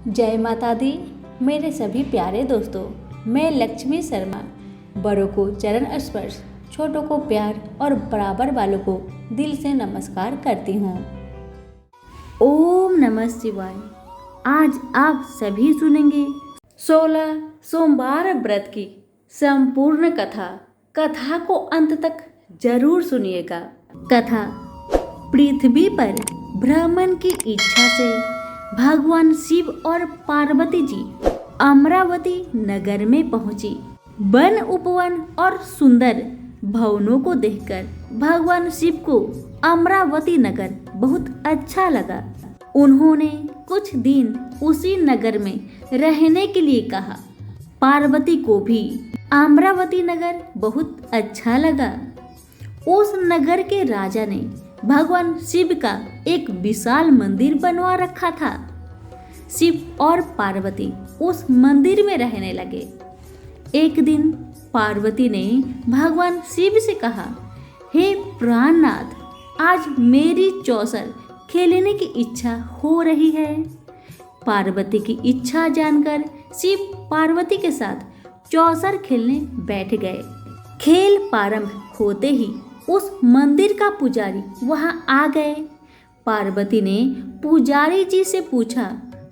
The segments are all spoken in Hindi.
जय माता दी। मेरे सभी प्यारे दोस्तों, मैं लक्ष्मी शर्मा बड़ों को चरण स्पर्श, छोटों को प्यार और बराबर वालों को दिल से नमस्कार करती हूँ। ओम नमः शिवाय। आज आप सभी सुनेंगे 16 सोमवार व्रत की संपूर्ण कथा को अंत तक जरूर सुनिएगा। कथा। पृथ्वी पर ब्राह्मण की इच्छा से भगवान शिव और पार्वती जी अमरावती नगर में पहुंची। वन उपवन और सुंदर भवनों को देखकर भगवान शिव को अमरावती नगर बहुत अच्छा लगा। उन्होंने कुछ दिन उसी नगर में रहने के लिए कहा। पार्वती को भी अमरावती नगर बहुत अच्छा लगा। उस नगर के राजा ने भगवान शिव का एक विशाल मंदिर बनवा रखा था। शिव और पार्वती उस मंदिर में रहने लगे। एक दिन पार्वती ने भगवान शिव से कहा, हे प्राणनाथ, आज मेरी चौसर खेलने की इच्छा हो रही है। पार्वती की इच्छा जानकर शिव पार्वती के साथ चौसर खेलने बैठ गए। खेल प्रारंभ होते ही उस मंदिर का पुजारी वहां आ गए। पार्वती ने पुजारी जी से पूछा,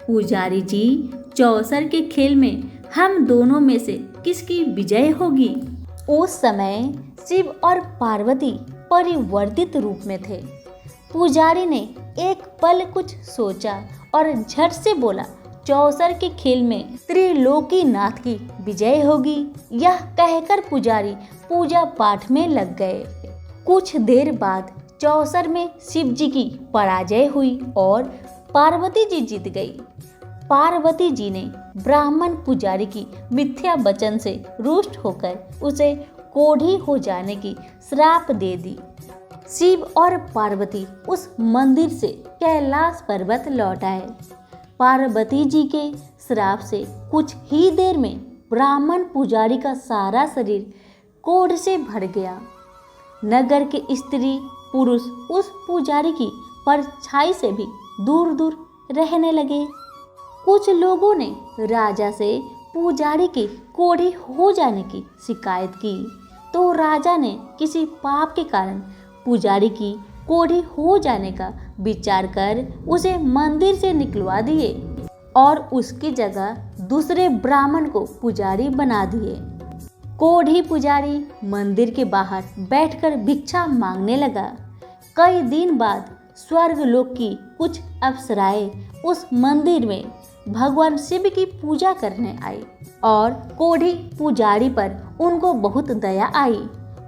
पुजारी जी, चौसर के खेल में हम दोनों में से किसकी विजय होगी? उस समय शिव और पार्वती परिवर्तित रूप में थे। पुजारी ने एक पल कुछ सोचा और झट से बोला, चौसर के खेल में त्रिलोकीनाथ की विजय होगी। यह कहकर पुजारी पूजा पाठ में लग गए। कुछ देर बाद चौसर में शिव जी की पराजय हुई और पार्वती जी जीत गई। पार्वती जी ने ब्राह्मण पुजारी की मिथ्या वचन से रुष्ट होकर उसे कोढ़ी हो जाने की श्राप दे दी। शिव और पार्वती उस मंदिर से कैलाश पर्वत लौट आए। पार्वती जी के श्राप से कुछ ही देर में ब्राह्मण पुजारी का सारा शरीर कोढ़ से भर गया। नगर के स्त्री पुरुष उस पुजारी की परछाई से भी दूर दूर रहने लगे। कुछ लोगों ने राजा से पुजारी की कोढ़ी हो जाने की शिकायत की, तो राजा ने किसी पाप के कारण पुजारी की कोढ़ी हो जाने का विचार कर उसे मंदिर से निकलवा दिए और उसकी जगह दूसरे ब्राह्मण को पुजारी बना दिए। कोढ़ी पुजारी मंदिर के बाहर बैठकर भिक्षा मांगने लगा। कई दिन बाद स्वर्गलोक की कुछ अप्सराएं उस मंदिर में भगवान शिव की पूजा करने आई और कोढ़ी पुजारी पर उनको बहुत दया आई।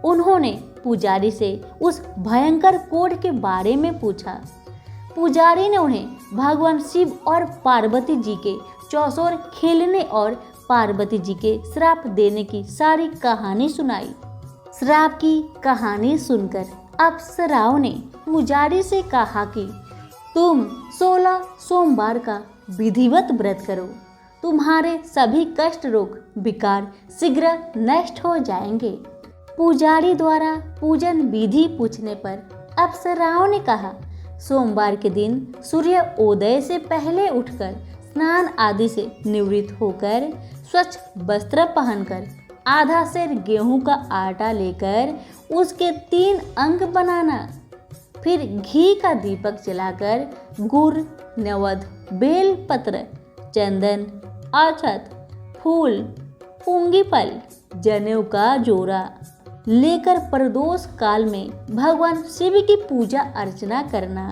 उन्होंने पुजारी से उस भयंकर कोढ़ के बारे में पूछा। पुजारी ने उन्हें भगवान शिव और पार्वती जी के चौसर खेलने और पार्वती जी के श्राप देने की सारी कहानी सुनाई। श्राप की कहानी सुनकर अप्सराओं ने पुजारी से कहा कि तुम 16 सोमवार का विधिवत व्रत करो। तुम्हारे सभी कष्ट रोग विकार शीघ्र नष्ट हो जाएंगे। पुजारी द्वारा पूजन विधि पूछने पर अप्सराओं ने कहा, सोमवार के दिन सूर्य उदय से पहले उठकर स्नान आदि से निवृत्त होकर स्वच्छ वस्त्र पहनकर आधा सेर गेहूं का आटा लेकर उसके 3 अंग बनाना। फिर घी का दीपक जलाकर गुड़, नवद, बेल पत्र, चंदन, अक्षत, फूल, पुंगी फल, जनेऊ का जोड़ा लेकर प्रदोष काल में भगवान शिव की पूजा अर्चना करना।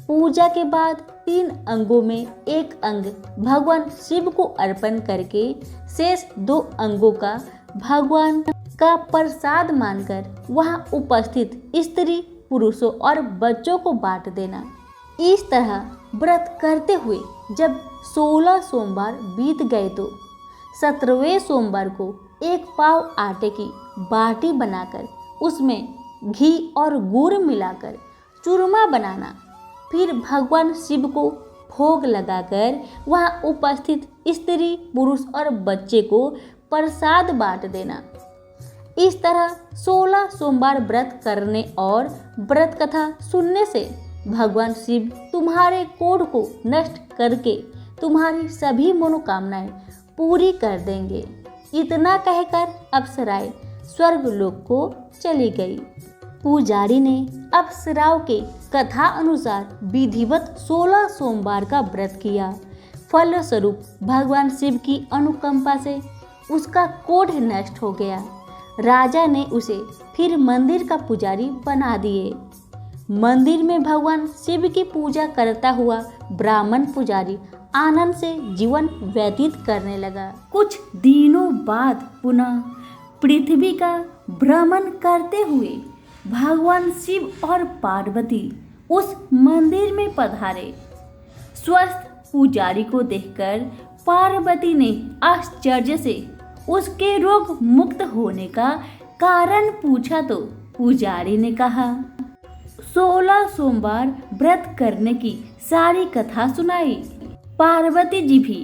पूजा के बाद 3 अंगों में एक अंग भगवान शिव को अर्पण करके शेष 2 अंगों का भगवान का प्रसाद मानकर वहां उपस्थित स्त्री, पुरुषों और बच्चों को बांट देना। इस तरह व्रत करते हुए जब 16 सोमवार बीत गए तो 17वें सोमवार को 1 पाव आटे की बाटी बनाकर उसमें घी और गुड़ मिलाकर चूरमा बनाना। फिर भगवान शिव को भोग लगाकर वहां उपस्थित स्त्री, पुरुष और बच्चे को प्रसाद बांट देना। इस तरह 16 सोमवार व्रत करने और व्रत कथा सुनने से भगवान शिव तुम्हारे कोढ़ को नष्ट करके तुम्हारी सभी मनोकामनाएं पूरी कर देंगे। इतना कहकर अप्सराएं स्वर्गलोक को चली गई। पुजारी ने अप्सराओं के कथा अनुसार विधिवत 16 सोमवार का व्रत किया। फलस्वरूप भगवान शिव की अनुकंपा से उसका कोढ़ नष्ट हो गया। राजा ने उसे फिर मंदिर का पुजारी बना दिए। मंदिर में भगवान शिव की पूजा करता हुआ ब्राह्मण पुजारी आनंद से जीवन व्यतीत करने लगा। कुछ दिनों बाद पुनः पृथ्वी का भ्रमण करते हुए भगवान शिव और पार्वती उस मंदिर में पधारे। स्वस्थ पुजारी को देखकर पार्वती ने आश्चर्य से उसके रोग मुक्त होने का कारण पूछा तो पुजारी ने कहा, 16 सोमवार व्रत करने की सारी कथा सुनाई। पार्वती जी भी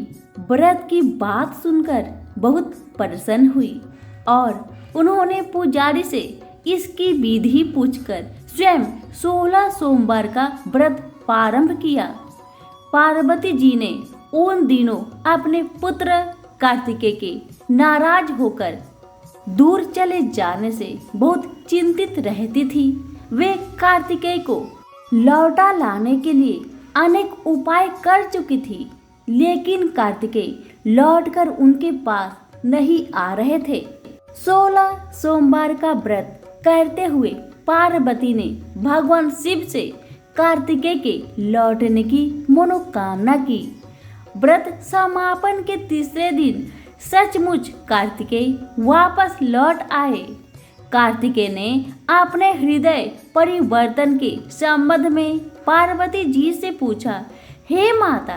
व्रत की बात सुनकर बहुत प्रसन्न हुई और उन्होंने पुजारी से इसकी विधि पूछकर स्वयं 16 सोमवार का व्रत प्रारंभ किया। पार्वती जी ने उन दिनों अपने पुत्र कार्तिकेय के नाराज होकर दूर चले जाने से बहुत चिंतित रहती थी। वे कार्तिकेय को लौटा लाने के लिए अनेक उपाय कर चुकी थी, लेकिन कार्तिकेय लौटकर उनके पास नहीं आ रहे थे। 16 सोमवार का व्रत करते हुए पार्वती ने भगवान शिव से कार्तिकेय के लौटने की मनोकामना की। व्रत समापन के तीसरे दिन सचमुच कार्तिकेय वापस लौट आए। कार्तिकेय ने अपने हृदय परिवर्तन के संबंध में पार्वती जी से पूछा, हे माता,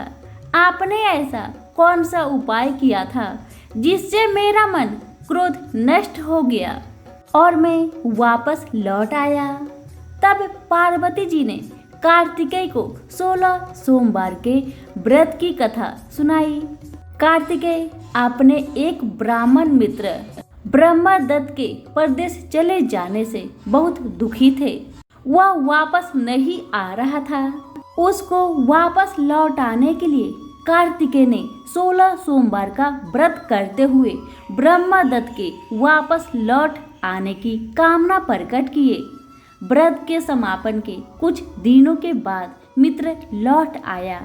आपने ऐसा कौन सा उपाय किया था जिससे मेरा मन क्रोध नष्ट हो गया और मैं वापस लौट आया? तब पार्वती जी ने कार्तिकेय को 16 सोमवार के व्रत की कथा सुनाई। कार्तिकेय अपने एक ब्राह्मण मित्र ब्रह्मदत्त के परदेश चले जाने से बहुत दुखी थे। वह वापस नहीं आ रहा था। उसको वापस लौटाने के लिए कार्तिकेय ने 16 सोमवार का व्रत करते हुए ब्रह्मदत्त के वापस लौट आने की कामना प्रकट किए। व्रत के समापन के कुछ दिनों के बाद मित्र लौट आया।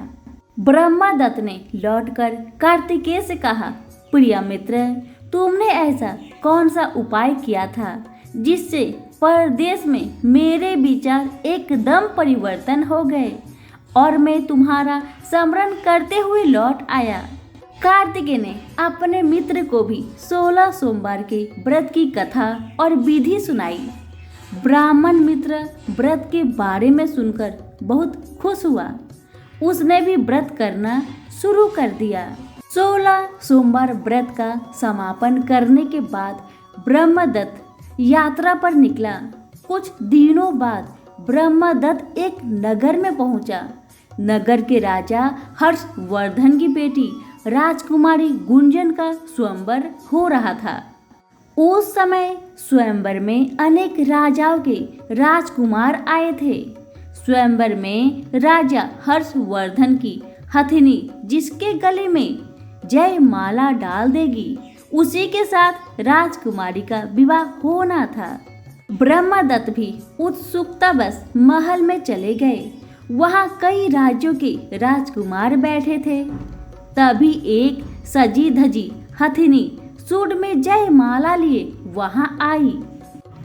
ब्रह्मदत्त ने लौटकर कार्तिकेय से कहा, प्रिय मित्र, तुमने ऐसा कौन सा उपाय किया था जिससे परदेश में मेरे विचार एकदम परिवर्तन हो गए और मैं तुम्हारा स्मरण करते हुए लौट आया? कार्तिकेय ने अपने मित्र को भी 16 सोमवार के व्रत की कथा और विधि सुनाई। ब्राह्मण मित्र व्रत के बारे में सुनकर बहुत खुश हुआ। उसने भी व्रत करना शुरू कर दिया। 16 सोमवार व्रत का समापन करने के बाद ब्रह्मदत्त यात्रा पर निकला। कुछ दिनों बाद ब्रह्मदत्त एक नगर में पहुंचा। नगर के राजा हर्षवर्धन की बेटी राजकुमारी गुंजन का स्वयंवर हो रहा था। उस समय स्वयंवर में अनेक राजाओं के राजकुमार आए थे। स्वयंवर में राजा हर्षवर्धन की हथिनी जिसके गले में जयमाला डाल देगी, उसी के साथ राजकुमारी का विवाह होना था। ब्रह्मदत्त भी उत्सुकतावश महल में चले गए। वहां कई राज्यों के राजकुमार बैठे थे। तभी एक सजी धजी हथिनी सूंड में जयमाला लिए वहां आई।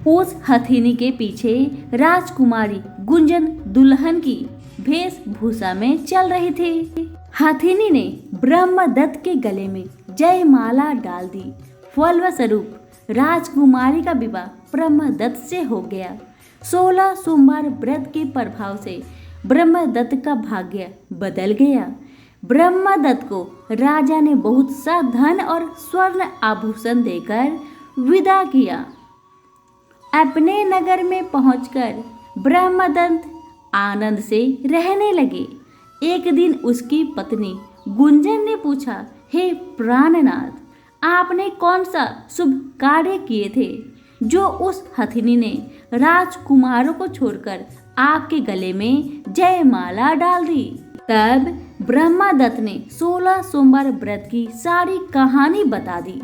उस हथिनी के पीछे राजकुमारी गुंजन दुल्हन की वेशभूषा में चल रही थी। हथिनी ने ब्रह्मदत्त के गले में जयमाला डाल दी। फलस्वरूप राजकुमारी का विवाह ब्रह्मदत्त से हो गया। 16 सोमवार व्रत के प्रभाव से ब्रह्मदत्त का भाग्य बदल गया। ब्रह्मदत्त को राजा ने बहुत सा धन और स्वर्ण आभूषण देकर विदा किया। अपने नगर में पहुंचकर ब्रह्मदत्त आनंद से रहने लगे। एक दिन उसकी पत्नी गुंजन ने पूछा, हे प्राणनाथ, आपने कौन सा शुभ कार्य किए थे जो उस हथिनी ने राजकुमारों को छोड़कर आपके गले में जयमाला डाल दी? तब ब्रह्मदत्त ने 16 सोमवार व्रत की सारी कहानी बता दी।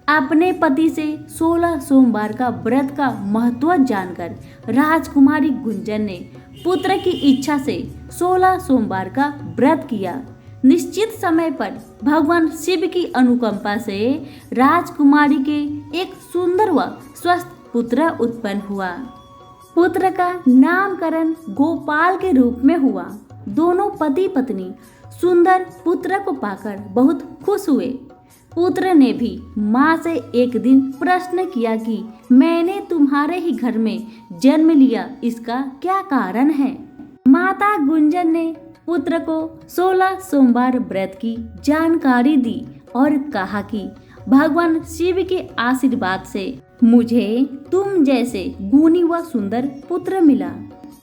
अपने पति से 16 सोमवार का व्रत का महत्व जानकर राजकुमारी गुंजन ने पुत्र की इच्छा से 16 सोमवार का व्रत किया। निश्चित समय पर भगवान शिव की अनुकंपा से राजकुमारी के एक सुंदर व स्वस्थ पुत्र उत्पन्न हुआ। पुत्र का नामकरण गोपाल के रूप में हुआ। दोनों पति पत्नी सुंदर पुत्र को पाकर बहुत खुश हुए। पुत्र ने भी माँ से एक दिन प्रश्न किया कि मैंने तुम्हारे ही घर में जन्म लिया, इसका क्या कारण है। माता गुंजन ने पुत्र को 16 सोमवार व्रत की जानकारी दी और कहा कि भगवान शिव के आशीर्वाद से मुझे तुम जैसे गुणी व सुंदर पुत्र मिला।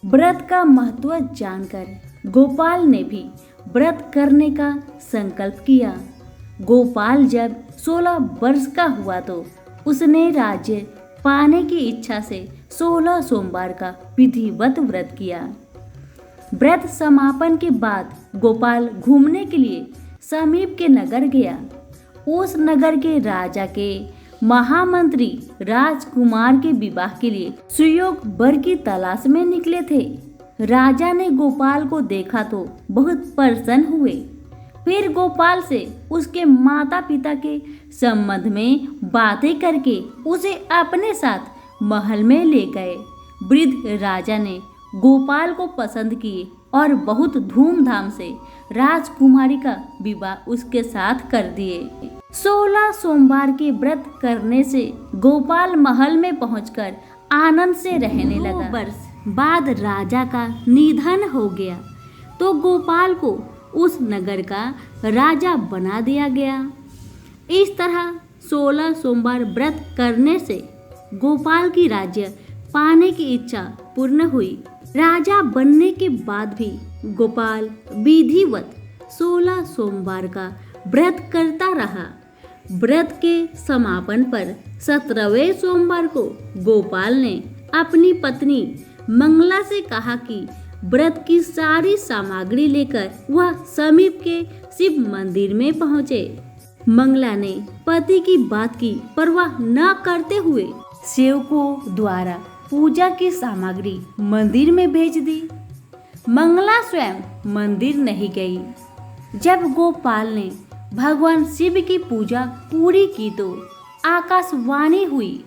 व्रत का महत्व जानकर गोपाल ने भी व्रत करने का संकल्प किया। गोपाल जब 16 वर्ष का हुआ तो उसने राज्य पाने की इच्छा से 16 सोमवार का विधिवत व्रत किया। व्रत समापन के बाद गोपाल घूमने के लिए समीप के नगर गया। उस नगर के राजा के महामंत्री राजकुमार के विवाह के लिए सुयोग वर की तलाश में निकले थे। राजा ने गोपाल को देखा तो बहुत प्रसन्न हुए। फिर गोपाल से उसके माता पिता के संबंध में बातें करके उसे अपने साथ महल में ले गए। वृद्ध राजा ने गोपाल को पसंद किए और बहुत धूमधाम से राजकुमारी का विवाह उसके साथ कर दिए। 16 सोमवार के व्रत करने से गोपाल महल में पहुंचकर आनंद से रहने लगा। 2 वर्ष बाद राजा का निधन हो गया तो गोपाल को उस नगर का राजा बना दिया गया। इस तरह 16 सोमवार व्रत करने से गोपाल की राज्य पाने की इच्छा पूर्ण हुई। राजा बनने के बाद भी गोपाल विधिवत 16 सोमवार का व्रत करता रहा। व्रत के समापन पर 17वें सोमवार को गोपाल ने अपनी पत्नी मंगला से कहा कि व्रत की सारी सामग्री लेकर वह समीप के शिव मंदिर में पहुँचे। मंगला ने पति की बात की परवाह न करते हुए सेवकों द्वारा पूजा की सामग्री मंदिर में भेज दी। मंगला स्वयं मंदिर नहीं गई। जब गोपाल ने भगवान शिव की पूजा पूरी की तो आकाशवाणी हुई,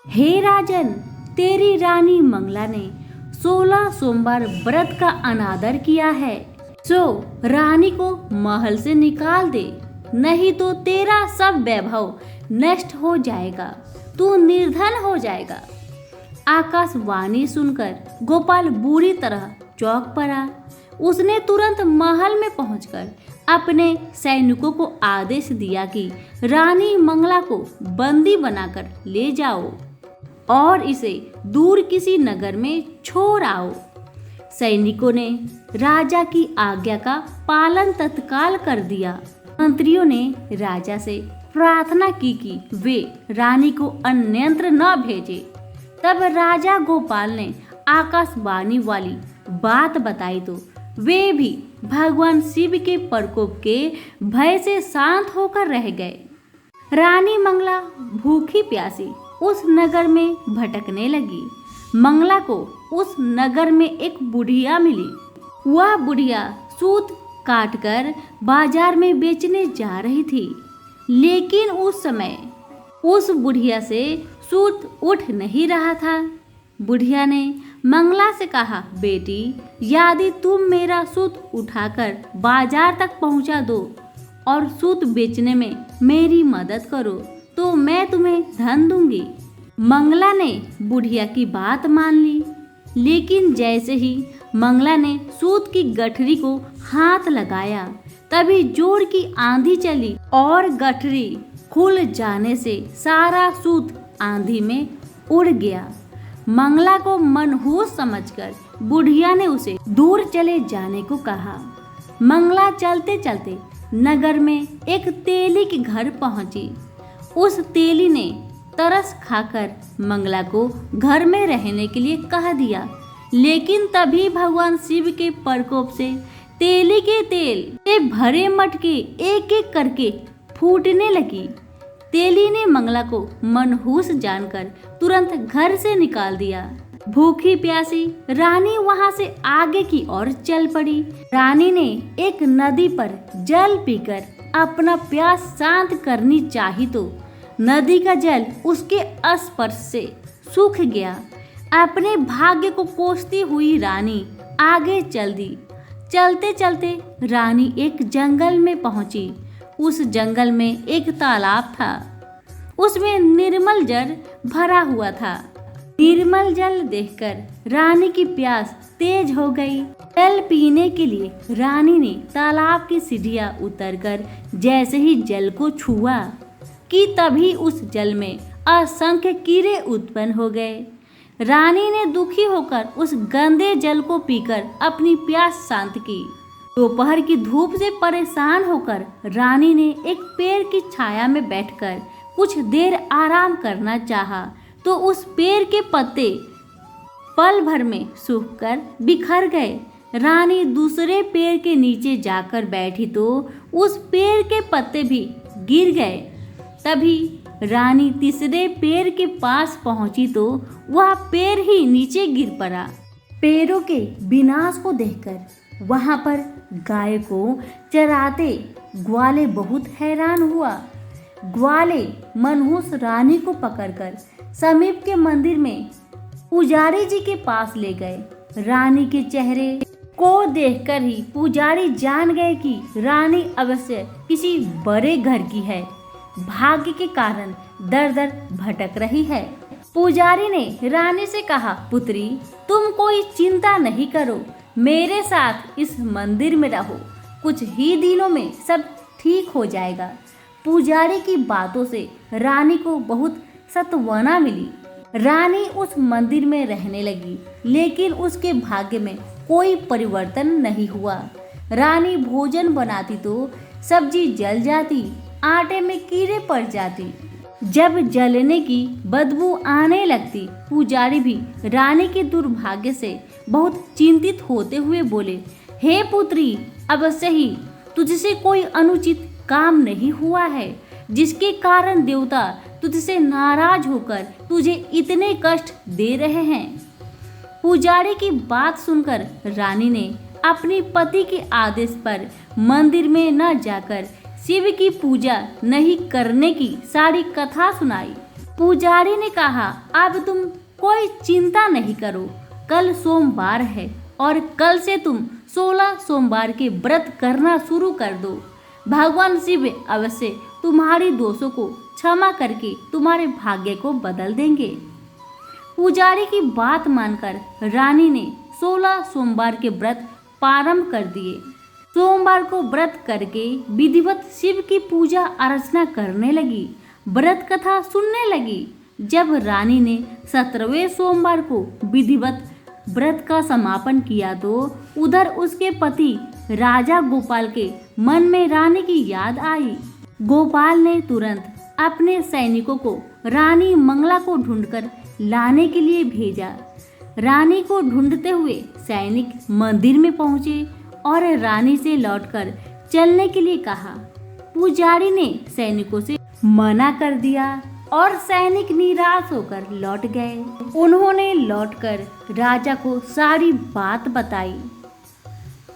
हे राजन, तेरी रानी मंगला ने 16 सोमवार व्रत का अनादर किया है, सो रानी को महल से निकाल दे, नहीं तो तेरा सब वैभव नष्ट हो जाएगा, तू निर्धन हो जाएगा। आकाशवाणी सुनकर गोपाल बुरी तरह चौंक पड़ा। उसने तुरंत महल में पहुंचकर अपने सैनिकों को आदेश दिया कि रानी मंगला को बंदी बनाकर ले जाओ और इसे दूर किसी नगर में छोड़ आओ। सैनिकों ने राजा की आज्ञा का पालन तत्काल कर दिया। मंत्रियों ने राजा से प्रार्थना की कि वे रानी को अन्यत्र न भेजे। तब राजा गोपाल ने आकाशवाणी वाली बात बताई तो वे भी भगवान शिव के प्रकोप के भय से शांत होकर रह गए। रानी मंगला भूखी प्यासी उस नगर में भटकने लगी। मंगला को उस नगर में एक बुढ़िया मिली। वह बुढ़िया सूत काटकर बाजार में बेचने जा रही थी, लेकिन उस समय उस बुढ़िया से सूत उठ नहीं रहा था। बुढ़िया ने मंगला से कहा, बेटी, यदि तुम मेरा सूत उठाकर बाजार तक पहुंचा दो और सूत बेचने में मेरी मदद करो तो मैं तुम्हें धन दूंगी। मंगला ने बुढ़िया की बात मान ली, लेकिन जैसे ही मंगला ने सूत की गठरी को हाथ लगाया तभी जोर की आंधी चली और गठरी खुल जाने से सारा सूत आंधी में उड़ गया। मंगला को मनहूस समझकर बुढ़िया ने उसे दूर चले जाने को कहा। मंगला चलते चलते नगर में एक तेली के घर पहुंची। उस तेली ने तरस खाकर मंगला को घर में रहने के लिए कह दिया, लेकिन तभी भगवान शिव के प्रकोप से तेली के तेल से भरे मटके एक एक करके फूटने लगी। तेली ने मंगला को मनहूस जानकर तुरंत घर से निकाल दिया। भूखी प्यासी रानी वहां से आगे की ओर चल पड़ी। रानी ने एक नदी पर जल पीकर अपना प्यास शांत करनी चाही तो नदी का जल उसके स्पर्श से सूख गया। अपने भाग्य को कोसती हुई रानी आगे चल दी। चलते चलते रानी एक जंगल में पहुंची। उस जंगल में एक तालाब था। उसमें निर्मल जल भरा हुआ था। निर्मल जल देखकर रानी की प्यास तेज हो गई। जल पीने के लिए रानी ने तालाब की सीढ़ियां उतरकर जैसे ही जल को छुआ कि तभी उस जल में असंख्य कीड़े उत्पन्न हो गए। रानी ने दुखी होकर उस गंदे जल को पीकर अपनी प्यास शांत की। दोपहर की धूप से परेशान होकर रानी ने एक पेड़ की छाया में बैठकर कुछ देर आराम करना चाहा तो उस पेड़ के पत्ते पल भर में सूखकर बिखर गए। रानी दूसरे पेड़ के नीचे जाकर बैठी तो उस पेड़ के पत्ते भी गिर गए। तभी रानी तीसरे पेड़ के पास पहुंची तो वह पेड़ ही नीचे गिर पड़ा। पेड़ों के विनाश को देखकर वहां पर गाय को चराते ग्वाले बहुत हैरान हुआ। ग्वाले मनहूस रानी को पकड़कर समीप के मंदिर में पुजारी जी के पास ले गए। रानी के चेहरे को देखकर ही पुजारी जान गए कि रानी अवश्य किसी बड़े घर की है। भाग्य के कारण दर दर भटक रही है। पुजारी ने रानी से कहा, पुत्री तुम कोई चिंता नहीं करो, मेरे साथ इस मंदिर में रहो, कुछ ही दिनों में सब ठीक हो जाएगा। पुजारी की बातों से रानी को बहुत सांत्वना मिली। रानी उस मंदिर में रहने लगी, लेकिन उसके भाग्य में कोई परिवर्तन नहीं हुआ। रानी भोजन बनाती तो सब्जी जल जाती, आटे में कीड़े पड़ जाती। जब जलने की बदबू आने लगती, पुजारी भी रानी के दुर्भाग्य से बहुत चिंतित होते हुए बोले, हे पुत्री, अवश्य ही तुझसे कोई अनुचित काम नहीं हुआ है, जिसके कारण देवता तुझसे नाराज होकर तुझे इतने कष्ट दे रहे हैं। पुजारी की बात सुनकर रानी ने अपने पति के आदेश पर मंदिर में न जाकर शिव की पूजा नहीं करने की सारी कथा सुनाई। पुजारी ने कहा, अब तुम कोई चिंता नहीं करो, कल सोमवार है और कल से तुम 16 सोमवार के व्रत करना शुरू कर दो। भगवान शिव अवश्य तुम्हारी दोषों को क्षमा करके तुम्हारे भाग्य को बदल देंगे। पुजारी की बात मानकर रानी ने 16 सोमवार के व्रत प्रारंभ कर दिए। सोमवार को व्रत करके विधिवत शिव की पूजा अर्चना करने लगी, व्रत कथा सुनने लगी। जब रानी ने 17वें सोमवार को विधिवत व्रत का समापन किया तो उधर उसके पति राजा गोपाल के मन में रानी की याद आई। गोपाल ने तुरंत अपने सैनिकों को रानी मंगला को ढूंढकर लाने के लिए भेजा। रानी को ढूंढते हुए सैनिक मंदिर में पहुंचे और रानी से लौटकर चलने के लिए कहा। पुजारी ने सैनिकों से मना कर दिया और सैनिक निराश होकर लौट गए। उन्होंने लौटकर राजा को सारी बात बताई।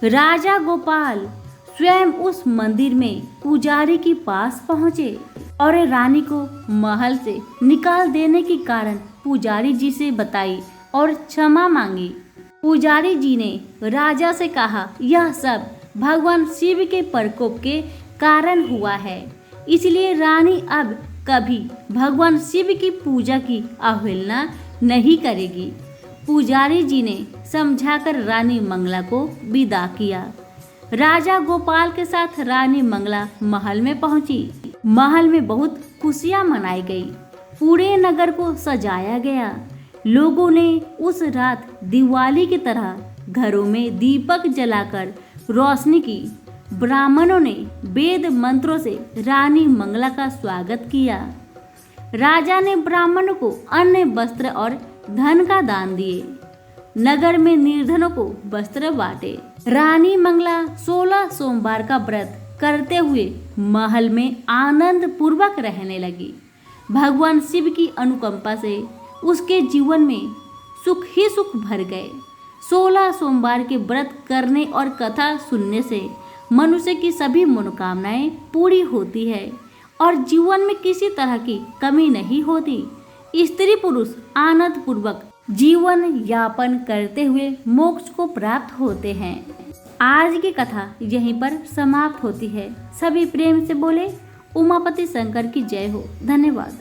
राजा गोपाल स्वयं उस मंदिर में पुजारी के पास पहुंचे और रानी को महल से निकाल देने के कारण पुजारी जी से बताई और क्षमा मांगी। पुजारी जी ने राजा से कहा, यह सब भगवान शिव के प्रकोप के कारण हुआ है, इसलिए रानी अब कभी भगवान शिव की पूजा की अवहेलना नहीं करेगी। पुजारी जी ने समझाकर रानी मंगला को विदा किया। राजा गोपाल के साथ रानी मंगला महल में पहुंची। महल में बहुत खुशियां मनाई गई। पूरे नगर को सजाया गया। लोगों ने उस रात दिवाली की तरह घरों में दीपक जलाकर रोशनी की। ब्राह्मणों ने वेद मंत्रों से रानी मंगला का स्वागत किया। राजा ने ब्राह्मणों को अन्न, वस्त्र और धन का दान दिए। नगर में निर्धनों को वस्त्र बांटे। रानी मंगला 16 सोमवार का व्रत करते हुए महल में आनंद पूर्वक रहने लगी। भगवान शिव की अनुकंपा से उसके जीवन में सुख ही सुख भर गए। 16 सोमवार के व्रत करने और कथा सुनने से मनुष्य की सभी मनोकामनाएं पूरी होती है और जीवन में किसी तरह की कमी नहीं होती। स्त्री पुरुष आनंद पूर्वक जीवन यापन करते हुए मोक्ष को प्राप्त होते हैं। आज की कथा यहीं पर समाप्त होती है। सभी प्रेम से बोले उमापति शंकर की जय हो। धन्यवाद।